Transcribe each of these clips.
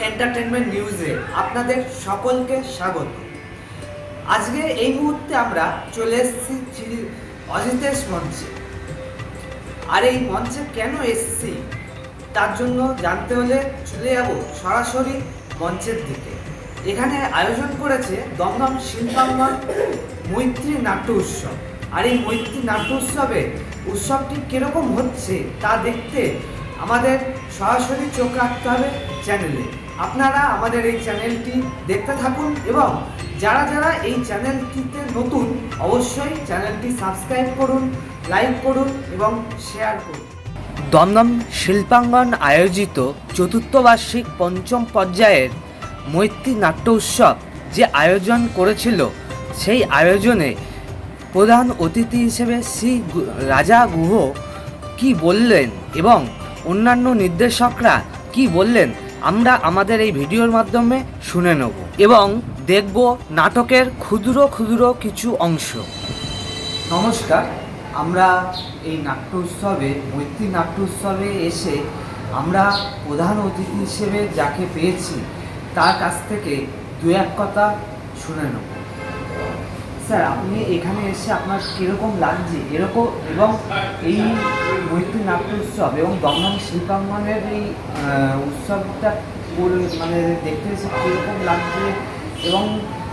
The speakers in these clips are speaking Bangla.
এন্টারটেনমেন্ট নিউজে আপনাদের সকলকে স্বাগত। আজকে এই মুহূর্তে আমরা চলে এসেছি অজিতেশ মঞ্চে। আর এই মঞ্চে কেন এসেছি তার জন্য জানতে হলে চলে যাব সরাসরি মঞ্চের দিকে। এখানে আয়োজন করেছে দমদম শিল্পাঙ্গন মৈত্রী নাট্য উৎসব। আর এই মৈত্রী নাট্য উৎসবটি কীরকম হচ্ছে তা দেখতে আমাদের সরাসরি চোখ রাখতে হবে চ্যানেলে। আপনারা আমাদের এই চ্যানেলটি দেখতে থাকুন এবং যারা যারা এই চ্যানেলটিতে নতুন অবশ্যই চ্যানেলটি সাবস্ক্রাইব করুন, লাইক করুন এবং শেয়ার করুন। দমদম শিল্পাঙ্গন আয়োজিত চতুর্থ বার্ষিক পঞ্চম পর্যায়ের মৈত্রী নাট্য উৎসব যে আয়োজন করেছিল, সেই আয়োজনে প্রধান অতিথি হিসেবে শ্রী রাজা গুহ কি বললেন এবং অন্যান্য নির্দেশকরা কি বললেন আমরা আমাদের এই ভিডিওর মাধ্যমে শুনে নেব এবং দেখব নাটকের ক্ষুদ্র ক্ষুদ্র কিছু অংশ। নমস্কার, আমরা এই নাট্য উৎসবে মৈত্রী নাট্য উৎসবে এসে আমরা প্রধান অতিথি হিসেবে যাকে পেয়েছি তার কাছ থেকে দু এক কথা শুনে নেব। স্যার, আপনি এখানে এসে আপনার কীরকম লাগছে এরকম এবং এই মৈত্রী নাট্য উৎসব এবং দমদম শিল্পাঙ্গনের এই উৎসবটা মানে দেখতে এসে কীরকম লাগছে এবং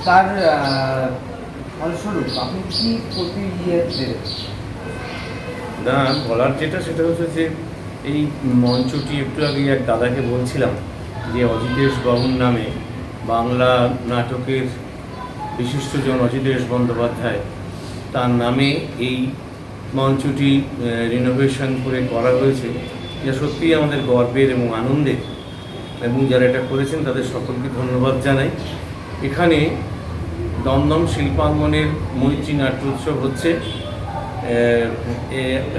তার ফলস্বরূপ আপনি কী প্রতিক্রিয়া দেবেন? না, বলার সেটা হচ্ছে যে এই মঞ্চটি একটু আগে এক দাদাকে বলছিলাম যে অজিতেশ বাবুর নামে বাংলা নাটকের বিশিষ্টজন অজিতেশ বন্দ্যোপাধ্যায়, তার নামে এই মঞ্চটি রিনোভেশন করে করা হয়েছে, যা সত্যিই আমাদের গর্বের এবং আনন্দের, এবং যারা এটা করেছেন তাদের সকলকে ধন্যবাদ জানাই। এখানে দমদম শিল্পাঙ্গনের মৈত্রী নাট্য উৎসব হচ্ছে।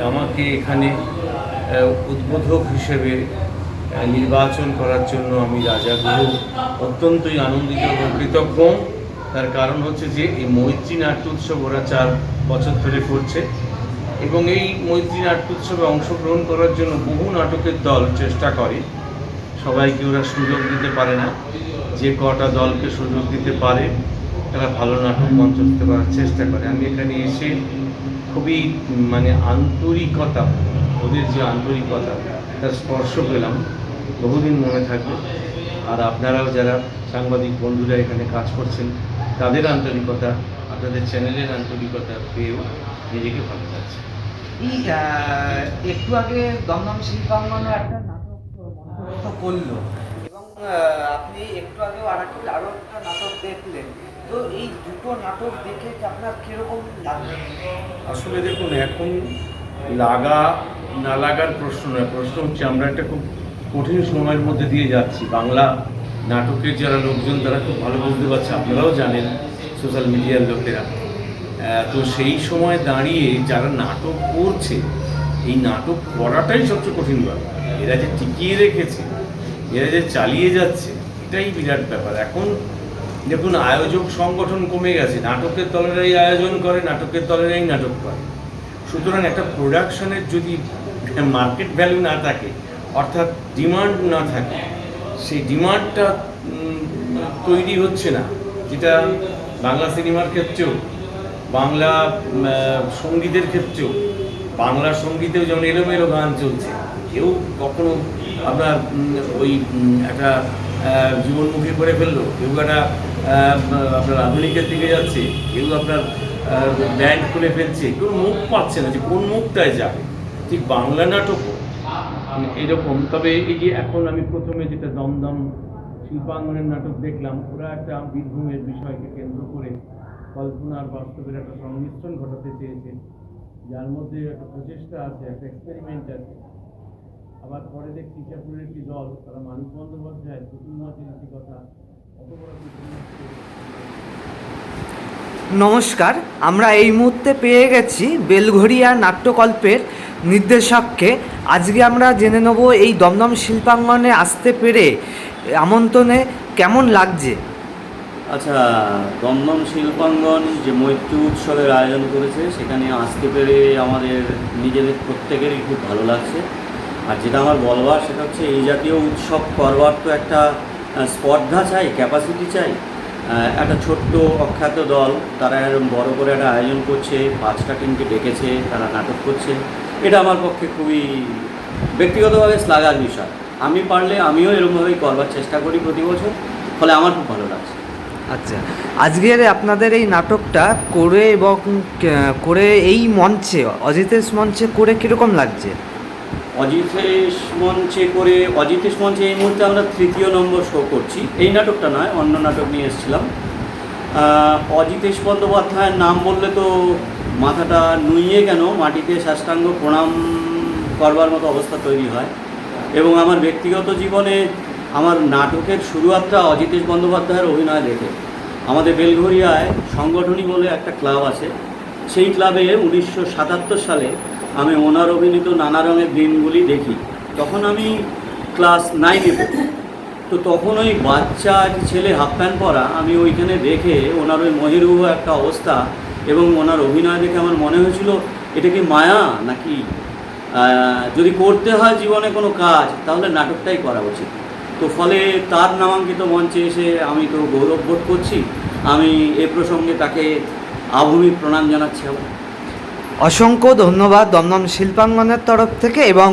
আমাকে এখানে উদ্বোধক হিসেবে নির্বাচন করার জন্য আমি রাজা গুহ অত্যন্তই আনন্দিত এবং কৃতজ্ঞ। তার কারণ হচ্ছে যে এই মৈত্রী নাট্য উৎসব ওরা 4 বছর ধরে করছে এবং এই মৈত্রী নাট্য উৎসবে অংশগ্রহণ করার জন্য বহু নাটকের দল চেষ্টা করে। সবাইকে ওরা সুযোগ দিতে পারে না, যে কটা দলকে সুযোগ দিতে পারে তারা ভালো নাটক মঞ্চস্থ করার চেষ্টা করে। আমি এখানে এসে খুবই আন্তরিকতা, ওদের যে আন্তরিকতা তার স্পর্শ পেলাম, বহুদিন মনে থাকবে। আর আপনারাও যারা সাংবাদিক বন্ধুরা এখানে কাজ করছেন তাদের আন্তরিকতা, আপনাদের চ্যানেলের আন্তরিকতা পেয়েও নিজেকে ভালো লাগছে। এই একটু আগে দমদম শিল্পাঙ্গনে একটা নাটক মঞ্চস্থ করলো এবং আপনি একটু আগেও আরও একটা নাটক দেখলেন, তো এই দুটো নাটক দেখে আপনার কীরকম লাগবে? আসলে দেখুন, এখন লাগা না লাগার প্রশ্ন নয়, প্রশ্ন হচ্ছে আমরা একটা খুব কঠিন সময়ের মধ্যে দিয়ে যাচ্ছি। বাংলা নাটকের যারা লোকজন তারা খুব ভালো বুঝতে পারছে, আপনারাও জানেন, সোশ্যাল মিডিয়ার লোকেরা। তো সেই সময় দাঁড়িয়ে যারা নাটক করছে, এই নাটক করাটাই সবচেয়ে কঠিন ব্যাপার। এরা যে টিকিয়ে রেখেছে, এরা যে চালিয়ে যাচ্ছে, এটাই বিরাট ব্যাপার। এখন দেখুন, আয়োজক সংগঠন কমে গেছে, নাটকের দলেরাই আয়োজন করে, নাটকের দলেরাই নাটক করে। সুতরাং একটা প্রোডাকশনের যদি মার্কেট ভ্যালু না থাকে, অর্থাৎ ডিমান্ড না থাকে, সেই ডিমান্ডটা তৈরি হচ্ছে না। যেটা বাংলা সিনেমার ক্ষেত্রেও, বাংলা সঙ্গীতের ক্ষেত্রেও, বাংলা সঙ্গীতেও যেমন এলোমেলো গান চলছে, কেউ কখনো আপনার ওই একটা জীবনমুখী করে ফেললো, কেউ একটা আপনার আধুনিকের দিকে যাচ্ছে, কেউ আপনার ব্যান্ড খুলে ফেলছে, কেউ মুখ পাচ্ছে না যে কোন মুখটায় যাবে। ঠিক বাংলা নাটকও এরকম। তবে এই যে এখন আমি প্রথমে যেটা দমদম শিল্পাঙ্গনের নাটক দেখলাম, ওরা একটা বীরভূমের বিষয়কে কেন্দ্র করে কল্পনা আর বাস্তবের একটা সংমিশ্রণ ঘটাতে চেয়েছে, যার মধ্যে একটা প্রচেষ্টা আছে, একটা এক্সপেরিমেন্ট আছে। আবার পরে দেখছি ইচ্ছাপুরের একটি দল, তারা মানিক বন্দ্যোপাধ্যায় প্রতুল নাচের একটি কথা অত বড়। নমস্কার, আমরা এই মুহূর্তে পেয়ে গেছি বেলঘরিয়া নাট্যকল্পের নির্দেশককে। আজকে আমরা জেনে নেব এই দমদম শিল্পাঙ্গনে আসতে পেরে আমন্ত্রণে কেমন লাগছে। আচ্ছা, দমদম শিল্পাঙ্গন যে মৈত্রী উৎসবের আয়োজন করেছে, সেখানে আসতে পেরে আমাদের নিজেদের প্রত্যেকেরই খুব ভালো লাগছে। আর যেটা আমার বলবার সেটা হচ্ছে, এই জাতীয় উৎসব করবার তো একটা স্পর্ধা চাই, ক্যাপাসিটি চাই। একটা ছোট্ট অখ্যাত দল, তারা এরকম বড় করে একটা আয়োজন করছে, 5টা টিমকে ডেকেছে, তারা নাটক করছে। এটা আমার পক্ষে খুবই ব্যক্তিগতভাবে শ্লাঘার বিষয়। আমি পারলে আমিও এরকমভাবেই করবার চেষ্টা করি প্রতি বছর, ফলে আমার খুব ভালো লাগছে। আচ্ছা, আজকের আপনাদের এই নাটকটা করে এবং করে এই মঞ্চে, অজিতেশ মঞ্চে করে কীরকম লাগছে? অজিতেশ মঞ্চে এই মুহূর্তে আমরা 3য় নম্বর শো করছি। এই নাটকটা নয়, অন্য নাটক নিয়ে এসেছিলাম। অজিতেশ বন্দ্যোপাধ্যায়ের নাম বললে তো মাথাটা নুইয়ে কেন মাটিতে সাষ্টাঙ্গ প্রণাম করবার মতো অবস্থা তৈরি হয়। এবং আমার ব্যক্তিগত জীবনে আমার নাটকের শুরুয়াতটা অজিতেশ বন্দ্যোপাধ্যায়ের অভিনয় দেখে। আমাদের বেলঘরিয়ায় সংগঠনী বলে একটা ক্লাব আছে, সেই ক্লাবে 1977 সালে আমি ওনার অভিনীত নানা রঙের দিনগুলি দেখি। তখন আমি ক্লাস 9-এ পড়ি। তো তখন ওই বাচ্চা ছেলে হাফ প্যান্ট পরা আমি ওইখানে দেখে ওনার ওই মহিরুহ একটা অবস্থা এবং ওনার অভিনয় দেখে আমার মনে হয়েছিল এটা কি মায়া, নাকি যদি করতে হয় জীবনে কোনো কাজ তাহলে নাটকটাই করা উচিত। তো ফলে তার নামাঙ্কিত মঞ্চে এসে আমি তো গৌরব বোধ করছি। আমি এ প্রসঙ্গে তাকে আভূমিক প্রণাম জানাচ্ছি। আবার অসংখ্য ধন্যবাদ দমদম শিল্পাঙ্গনের তরফ থেকে এবং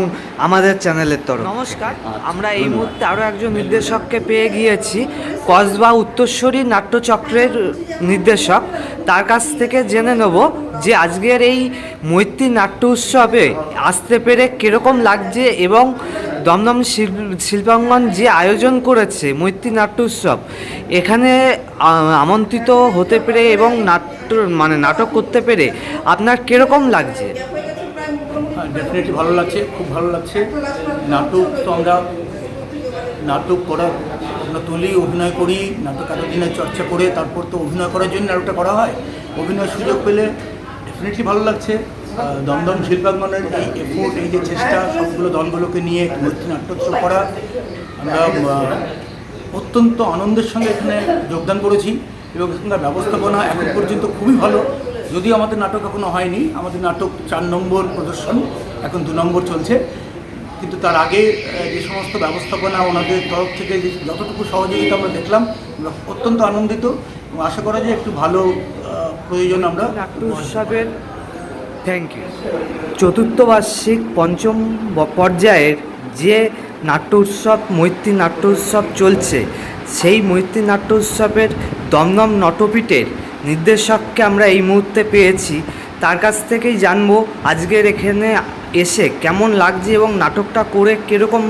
আমাদের চ্যানেলের তরফ। নমস্কার, আমরা এই ধন্যবাদ। মুহূর্তে আরও একজন নির্দেশককে পেয়ে গিয়েছি, কসবা উত্তরস্বরী নাট্যচক্রের নির্দেশক। তার কাছ থেকে জেনে নেব যে আজকের এই মৈত্রী নাট্য উৎসবে আসতে পেরে কীরকম লাগছে এবং দমদম শিল্পাঙ্গন যে আয়োজন করেছে মৈত্রী নাট্য উৎসব, এখানে আমন্ত্রিত হতে পেরে এবং নাটক করতে পেরে আপনার কীরকম লাগছে? ডেফিনেটলি ভালো লাগছে, খুব ভালো লাগছে। নাটক তো আমরা নাটক করার আমরা তুলি, অভিনয় করি, নাটক এতদিনের চর্চা করে তারপর তো অভিনয় করার জন্য নাটকটা করা হয়। অভিনয়ের সুযোগ পেলে ডেফিনেটলি ভালো লাগছে। দমদম শিল্পাঙ্গনের এই এফোর্ট, এই যে চেষ্টা, সবগুলো দলগুলোকে নিয়ে মৈত্রী নাট্যোৎসব করা, আমরা অত্যন্ত আনন্দের সঙ্গে এখানে যোগদান করেছি এবং এখানকার ব্যবস্থাপনা এখন পর্যন্ত খুবই ভালো। যদিও আমাদের নাটক এখনও হয়নি, আমাদের নাটক 4 নম্বর প্রদর্শন, এখন 2 নম্বর চলছে, কিন্তু তার আগে যে সমস্ত ব্যবস্থাপনা ওনাদের তরফ থেকে যে যতটুকু সহযোগিতা আমরা দেখলাম, আমরা অত্যন্ত আনন্দিত এবং আশা করা যায় একটু ভালো প্রয়োজন আমরা নাট্য উৎসবের থ্যাংক ইউ। চতুর্থ বার্ষিক 5ম পর্যায়ের যে নাট্য উৎসব মৈত্রী নাট্য উৎসব চলছে, সেই মৈত্রী নাট্য উৎসবের দমদম নটপীঠের নির্দেশককে আমরা এই মুহূর্তে পেয়েছি। তার কাছ থেকেই জানবো আজকের এখানে এসে কেমন লাগছে এবং নাটকটা করে কীরকম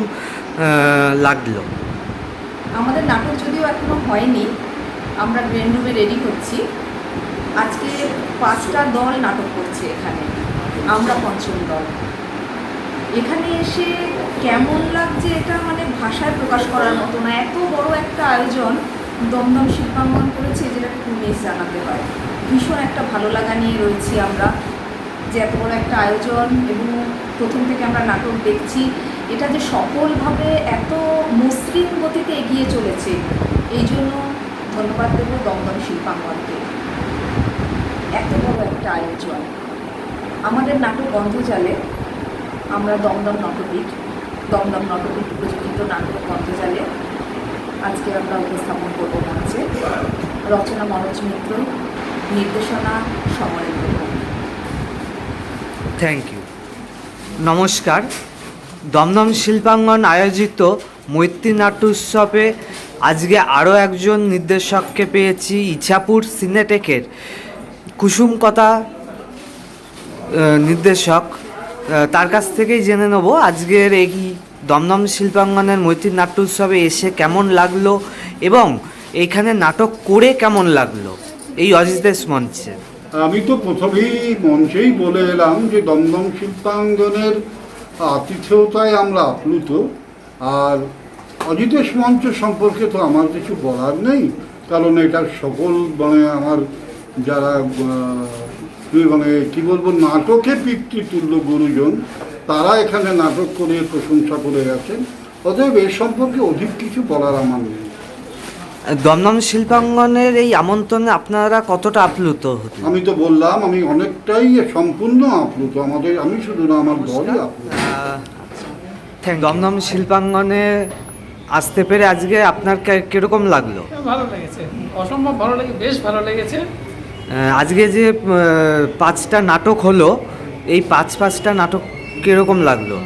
লাগলো। আমাদের নাটক যদিও এখনো হয়নি, আমরা গ্রেন রুমে রেডি হচ্ছি। আজকে 5টা দল নাটক করছে এখানে, আমরা 5ম দল। এখানে এসে কেমন লাগছে এটা মানে ভাষায় প্রকাশ করার মতো না। এত বড় একটা আয়োজন দমদম শিল্পাঙ্গন করেছে, যেটা একটু মিস জানাতে হয়। ভীষণ একটা ভালো লাগা নিয়ে রয়েছি আমরা, যে এত বড় একটা আয়োজন এবং প্রথম থেকে আমরা নাটক দেখছি, এটা যে সফলভাবে এত মসৃণ গতিতে এগিয়ে চলেছে, এই জন্য ধন্যবাদ দেব দমদম শিল্পাঙ্গনকে। এত বড় একটা আয়োজন। আমাদের নাটক গন্ধজালে, আমরা দমদম নটপীঠ প্রযোজিত নাটক গন্ধজালে আজকে আমরা উপস্থাপন করবো মঞ্চে। রচনা মনোজ মিত্র, নির্দেশনা সমরেন্দ্র। Thank you. নমস্কার, দমদম শিল্পাঙ্গন আয়োজিত মৈত্রী নাট্য উৎসবে আজকে আরও একজন নির্দেশককে পেয়েছি, ইছাপুর সিনেটেকের কুসুমকথা নির্দেশক। তার কাছ থেকেই জেনে নেব আজকের এই দমদম শিল্পাঙ্গনের মৈত্রী নাট্য উৎসবে এসে কেমন লাগলো এবং এইখানে নাটক করে কেমন লাগলো এই অজিতেশ মঞ্চে। আমি তো প্রথমেই মঞ্চেই বলে এলাম যে দমদম শিল্পাঙ্গনের আতিথেয়তায় আমরা আপ্লুত। আর অজিতেশ মঞ্চ সম্পর্কে তো আমার কিছু বলার নেই, কারণ এটা সকল আমার যারা কী বলবো নাটকে পিতৃতুল্য গুরুজন, তারা এখানে নাটক করে প্রশংসা করে গেছেন। অতএব এ সম্পর্কে অধিক কিছু বলার আমার নেই। দমদম শিল্পাঙ্গনের এই আমন্ত্রণে আপনারা কতটা আপ্লুত হতেন? আমি তো বললাম আমি অনেকটাই সম্পূর্ণ আপ্লুত। আমি শুধু না, আমার দলই আপ্লুত। দমদম শিল্পাঙ্গনে আসতে পেরে আজকে আপনার কিরকম লাগলো? ভালো লেগেছে, অসম্ভব ভালো লেগে, বেশ ভালো লেগেছে। আজকে যে 5টা নাটক হলো, এই পাঁচটা নাটক কিরকম লাগলো?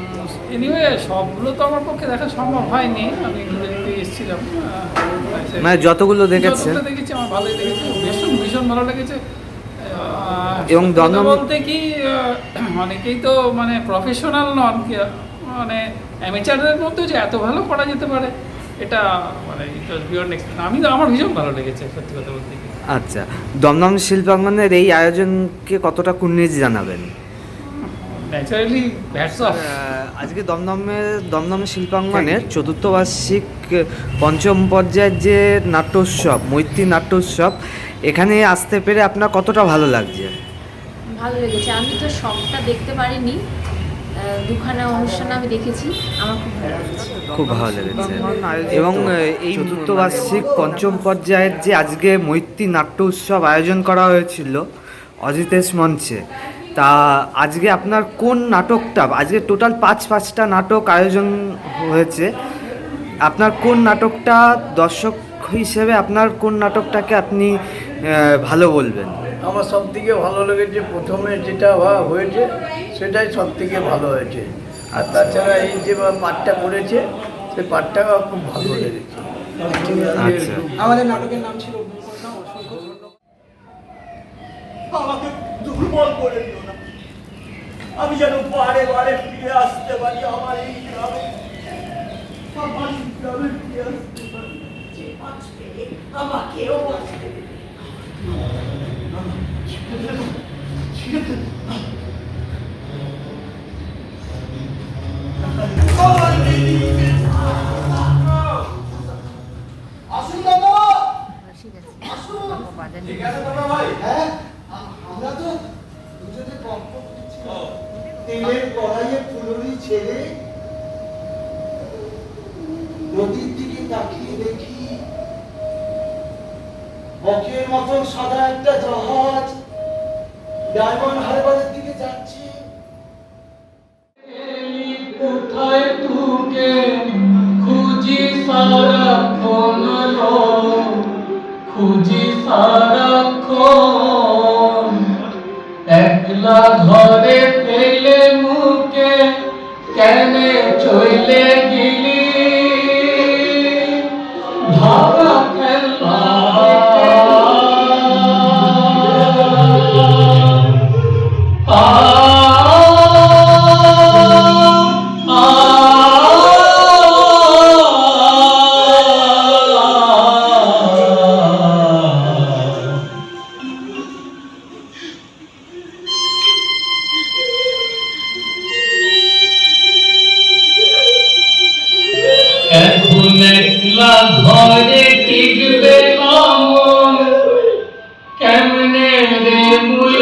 এনিওয়ে সবগুলো তো আমার পক্ষে দেখা সম্ভব হয়নি, আমি ঘুরে ঘুরে এসেছিলাম। মানে যতগুলো দেখেছেন? যতগুলো দেখেছি আমার ভালোই লেগেছে, ভীষণ ভীষণ ভালো লেগেছে। এবং সত্যি কথা দমদম- বলতে কি অনেকেই তো মানে প্রফেশনাল নন, মানে অ্যামেচারদের মধ্যেও যে এত ভালো করা যেতে পারে এটা মানে ইট ওয়াজ বিয়ন্ড এক্সপেক্টেশন। আমার ভীষণ ভালো লেগেছে সত্যি কথা বলতে কি। আচ্ছা, দমদম শিল্পাঙ্গনের এই আয়োজনকে কতটা কুর্নিশ জানাবেন? Naturally hats off. আজকে দমদম শিল্পাঙ্গনের চতুর্থ বার্ষিক পঞ্চম পর্যায়ের যে নাট্যোৎসব, মৈত্রী নাট্যোৎসব, এখানে আসতে পেরে আপনার কতটা ভালো লাগছে? ভালো লেগেছে। আমি তো সবটা দেখতে পারিনি, দুখানা অনুষ্ঠান আমি দেখেছি, আমার খুব ভালো লেগেছে। খুব ভালো লেগেছে। এবং এই চতুর্থ বার্ষিক পঞ্চম পর্যায়ের যে আজকে মৈত্রী নাট্য উৎসব আয়োজন করা হয়েছিল অজিতেশ মঞ্চে, তা আজকে আপনার কোন নাটকটা, আজকে টোটাল পাঁচটা নাটক আয়োজন হয়েছে, আপনার কোন নাটকটা দর্শক হিসেবে আপনার কোন নাটকটাকে আপনি ভালো বলবেন? আমার সব থেকে ভালো লেগেছে প্রথমে যেটা হয়েছে সেটাই সব থেকে ভালো হয়েছে। আর তাছাড়া এই যে পাঠটা করেছে সেই পাঠটা খুব ভালো লেগেছে। আচ্ছা, আমাদের নাটকের নাম ছিল আমাকে দুর্বল করে দিও না, আমি যেন বারে বারে ফিরে আসতে পারি আমার এই গ্রামে, আমার এই গ্রামে ফিরে আসতে পারি। যে বাঁচবে আমাকেও বাঁচবে। আসুন দাদা, আসুন। হ্যাঁ, আমরা তো দুজনে গল্প করছিলাম। তেলের কড়াইয়ে ফুলুরি ছেড়ে নদীর দিকে তাকিয়ে দেখি বকের মতন সাদা একটা জাহাজ ডায়মন্ড হারবারের দিকে যাচ্ছে। কোথায় তোকে খুঁজি সারাক্ষণ, খুঁজি সারাক্ষণ, একলা ঘরে পেলে মুখে কেনে চলে গেলি, ভাবা খেলা এখন একলা ঘরে টিকবে কেমন, কেমনে রে মুই